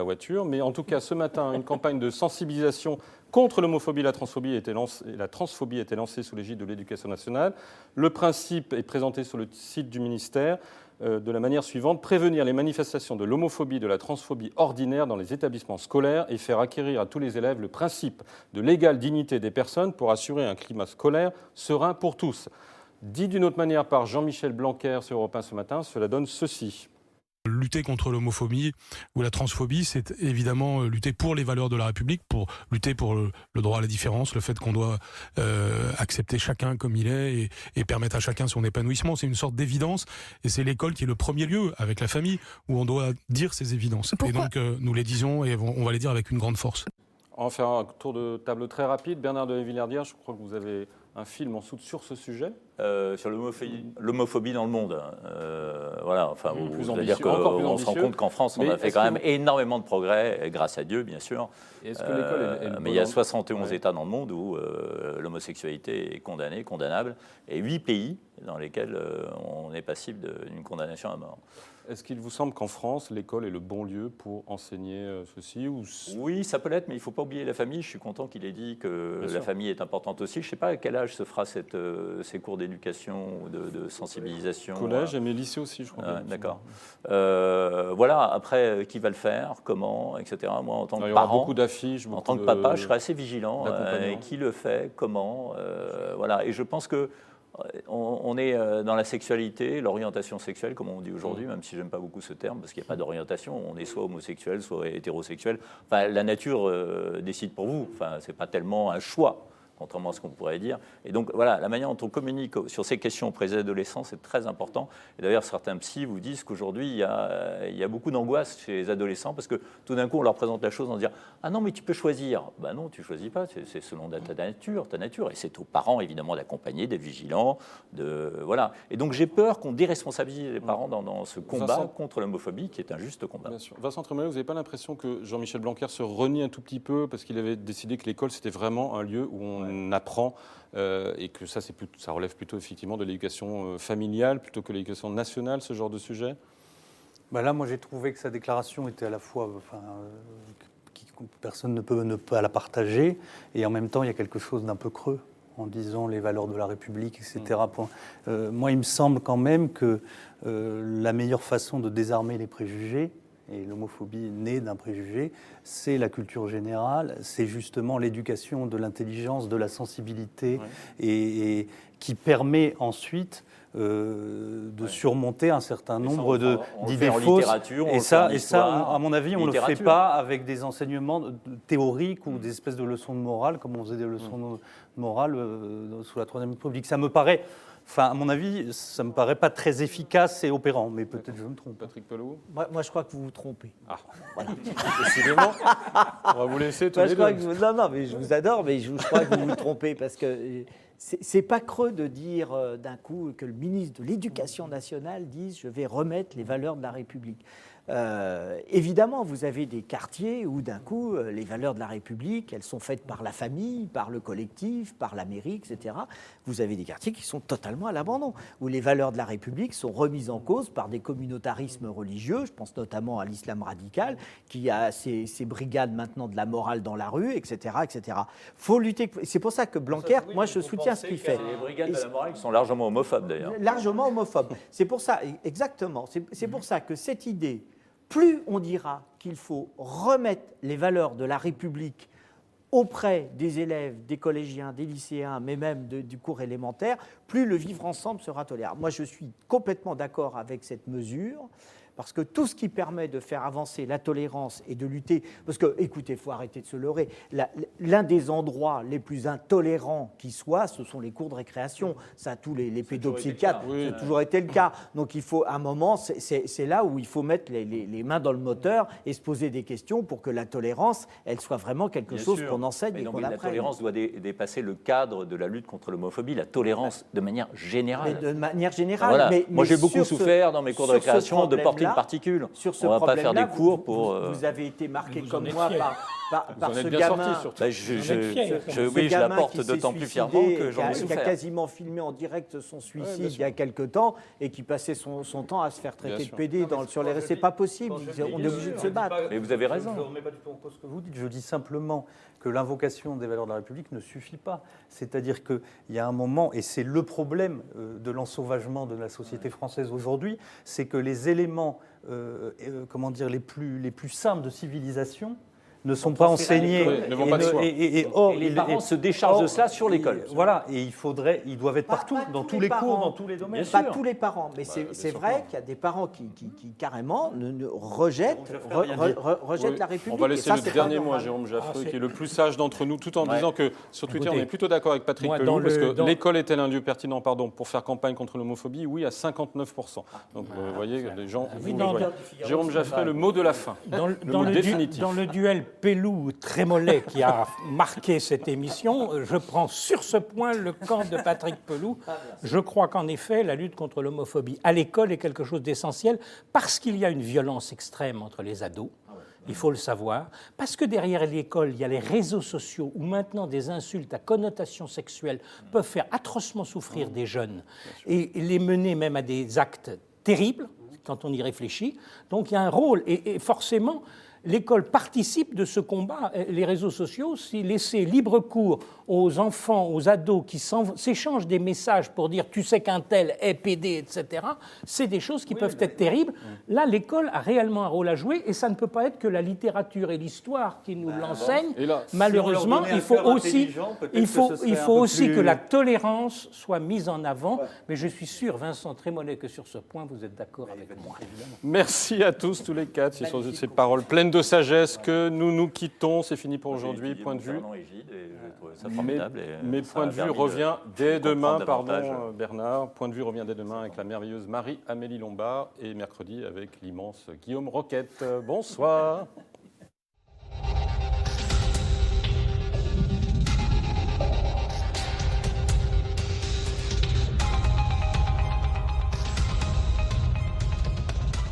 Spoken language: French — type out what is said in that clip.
la voiture. Mais en tout cas, ce matin, une campagne de sensibilisation contre l'homophobie et la transphobie a été lancée sous l'égide de l'Éducation nationale. Le principe est présenté sur le site du ministère de la manière suivante: prévenir les manifestations de l'homophobie et de la transphobie ordinaire dans les établissements scolaires et faire acquérir à tous les élèves le principe de l'égale dignité des personnes pour assurer un climat scolaire serein pour tous. Dit d'une autre manière par Jean-Michel Blanquer sur Europe 1 ce matin, cela donne ceci. Lutter contre l'homophobie ou la transphobie, c'est évidemment lutter pour les valeurs de la République, pour lutter pour le droit à la différence, le fait qu'on doit accepter chacun comme il est et permettre à chacun son épanouissement. C'est une sorte d'évidence et c'est l'école qui est le premier lieu, avec la famille, où on doit dire ces évidences. Et donc nous les disons et on va les dire avec une grande force. On va faire un tour de table très rapide. Bernard de Villardière, je crois que vous avez un film en soude sur ce sujet. Sur l'homophobie dans le monde. Voilà, enfin, plus dire qu'on se rend compte qu'en France, on a fait quand même énormément de progrès, grâce à Dieu, bien sûr. Est-ce que l'école est mais il y a 71 États dans le monde où l'homosexualité est condamnée, condamnable, et 8 pays dans lesquels on est passible d'une condamnation à mort. Est-ce qu'il vous semble qu'en France, l'école est le bon lieu pour enseigner ceci ou... Oui, ça peut l'être, mais il ne faut pas oublier la famille. Je suis content qu'il ait dit que la famille est importante aussi. Je ne sais pas à quel âge se fera ces cours d'éducation ou de sensibilisation. Collège, mais lycée aussi, je crois. D'accord. Voilà, après, qui va le faire, comment, etc. Moi, en tant que parent, il y aura beaucoup d'affiches, en tant que papa, je serai assez vigilant. Qui le fait, comment, voilà. Et je pense que on est dans la sexualité, l'orientation sexuelle, comme on dit aujourd'hui, même si j'aime pas beaucoup ce terme, parce qu'il n'y a pas d'orientation. On est soit homosexuel, soit hétérosexuel. Enfin, la nature décide pour vous. Enfin, c'est pas tellement un choix, contrairement à ce qu'on pourrait dire. Et donc, voilà, la manière dont on communique sur ces questions auprès des adolescents, c'est très important. Et d'ailleurs, certains psys vous disent qu'aujourd'hui, il y a beaucoup d'angoisse chez les adolescents, parce que tout d'un coup, on leur présente la chose en disant « Ah non, mais tu peux choisir ». Ben non, tu ne choisis pas, c'est selon ta nature. Et c'est aux parents, évidemment, d'accompagner, d'être vigilants. Voilà. Et donc, j'ai peur qu'on déresponsabilise les parents dans ce combat contre l'homophobie, qui est un juste combat. Bien sûr. Vincent Tremolet, vous n'avez pas l'impression que Jean-Michel Blanquer se renie un tout petit peu, parce qu'il avait décidé que l'école, c'était vraiment un lieu où on apprend et que ça relève plutôt effectivement de l'éducation familiale plutôt que l'éducation nationale, ce genre de sujet? Là, moi, j'ai trouvé que sa déclaration était à la fois... personne ne peut la partager, et en même temps, il y a quelque chose d'un peu creux en disant les valeurs de la République, etc. Moi, il me semble quand même que la meilleure façon de désarmer les préjugés, et l'homophobie née d'un préjugé, c'est la culture générale, c'est justement l'éducation de l'intelligence, de la sensibilité, et qui permet ensuite de surmonter un certain nombre d'idées fausses. Et ça, à mon avis, on ne le fait pas avec des enseignements théoriques ou des espèces de leçons de morale, comme on faisait des leçons de morale sous la Troisième République. Ça me paraît... à mon avis, ça ne me paraît pas très efficace et opérant, mais peut-être je me trompe. Patrick Pelloux ? Moi, je crois que vous vous trompez. Ah, voilà. Décidément, on va vous laisser tous les deux. Non, mais je vous adore, mais je crois que vous vous trompez, parce que c'est pas creux de dire d'un coup que le ministre de l'Éducation nationale dise « je vais remettre les valeurs de la République ». Évidemment, vous avez des quartiers où d'un coup, les valeurs de la République, elles sont faites par la famille, par le collectif, par la mairie, etc. Vous avez des quartiers qui sont totalement à l'abandon, où les valeurs de la République sont remises en cause par des communautarismes religieux. Je pense notamment à l'islam radical, qui a ses brigades maintenant de la morale dans la rue, etc., etc. Faut lutter. C'est pour ça que Blanquer, moi, je soutiens ce qu'il fait. Les brigades de la morale qui sont largement homophobes, d'ailleurs. Largement homophobes. C'est pour ça, exactement. C'est pour ça que cette idée, plus on dira qu'il faut remettre les valeurs de la République auprès des élèves, des collégiens, des lycéens, mais même du cours élémentaire, plus le vivre ensemble sera tolérable. Moi, je suis complètement d'accord avec cette mesure, parce que tout ce qui permet de faire avancer la tolérance et de lutter... Parce que, écoutez, il faut arrêter de se leurrer. L'un des endroits les plus intolérants qui soient, ce sont les cours de récréation. Ça, tous les pédopsychiatres, ça a toujours été le cas. Donc, il faut, à un moment, c'est là où il faut mettre les mains dans le moteur et se poser des questions pour que la tolérance, elle soit vraiment quelque chose qu'on enseigne et qu'on apprenne. La tolérance doit dépasser le cadre de la lutte contre l'homophobie. La tolérance, de manière générale. Mais de manière générale. Voilà. Moi, j'ai beaucoup souffert dans mes cours de récréation de porter de particules. Sur ce on ne va pas faire des problème-là, cours pour... Vous avez été marqué comme en êtes moi fiers. par Vous en ce êtes bien gamin. sortis, surtout. Ben, oui, je l'apporte d'autant plus fièrement que j'en ai Qui a souffert. quasiment filmé en direct son bien suicide sûr. il y a quelque temps et qui passait son temps à se faire traiter Bien de sûr. PD sur les réseaux. C'est pas possible. On est obligé de se battre. Mais vous avez raison. Je ne remets pas du tout en cause ce que vous dites. Je dis simplement que l'invocation des valeurs de la République ne suffit pas. C'est-à-dire qu'il y a un moment, et c'est le problème de l'ensauvagement de la société française aujourd'hui, c'est que les éléments comment dire, les plus simples de civilisation ne sont pas enseignés. Oui, ne vont pas de soi. Or, les parents se déchargent de cela sur l'école. Voilà, et ils doivent être partout, dans tous les cours, dans tous les domaines. Pas tous les parents, mais c'est vrai qu'il y a des parents qui carrément rejettent la République. On va laisser Et ça, le c'est dernier pas mot à normal. Jérôme Jaffreux, qui est le plus sage d'entre nous, tout en disant que sur Twitter, Écoutez, on est plutôt d'accord avec Patrick moi, Pelloux, parce que dans- l'école est-elle un lieu pertinent pour faire campagne contre l'homophobie? Oui, à 59%. Donc vous voyez, les gens... oui, vous dans- voyez. Jérôme Jaffreux, le mot de la fin. Dans mot le définitif. dans le duel Pelloux-Trémollet qui a marqué cette émission, je prends sur ce point le camp de Patrick Pelloux. Je crois qu'en effet, la lutte contre l'homophobie à l'école est quelque chose d'essentiel parce qu'il y a une violence extrême entre les ados. Il faut le savoir, parce que derrière l'école, il y a les réseaux sociaux où maintenant des insultes à connotation sexuelle peuvent faire atrocement souffrir des jeunes et les mener même à des actes terribles quand on y réfléchit. Donc il y a un rôle et forcément l'école participe de ce combat. Les réseaux sociaux, si laisser libre cours aux enfants, aux ados qui s'échangent des messages pour dire « tu sais qu'un tel est PD », etc., c'est des choses qui peuvent être terribles. Là, l'école a réellement un rôle à jouer et ça ne peut pas être que la littérature et l'histoire qui nous l'enseignent. Et là, Malheureusement, il faut aussi, que la tolérance soit mise en avant. Mais je suis sûr, Vincent Trémollet, que sur ce point, vous êtes d'accord avec moi. Merci à tous les quatre. C'est sur ces paroles pleines de sagesse que nous nous quittons. C'est fini pour aujourd'hui. Point de vue. Mais point de vue revient dès demain, pardon Bernard. Point de vue revient dès demain avec la merveilleuse Marie-Amélie Lombard et mercredi avec l'immense Guillaume Roquette. Bonsoir.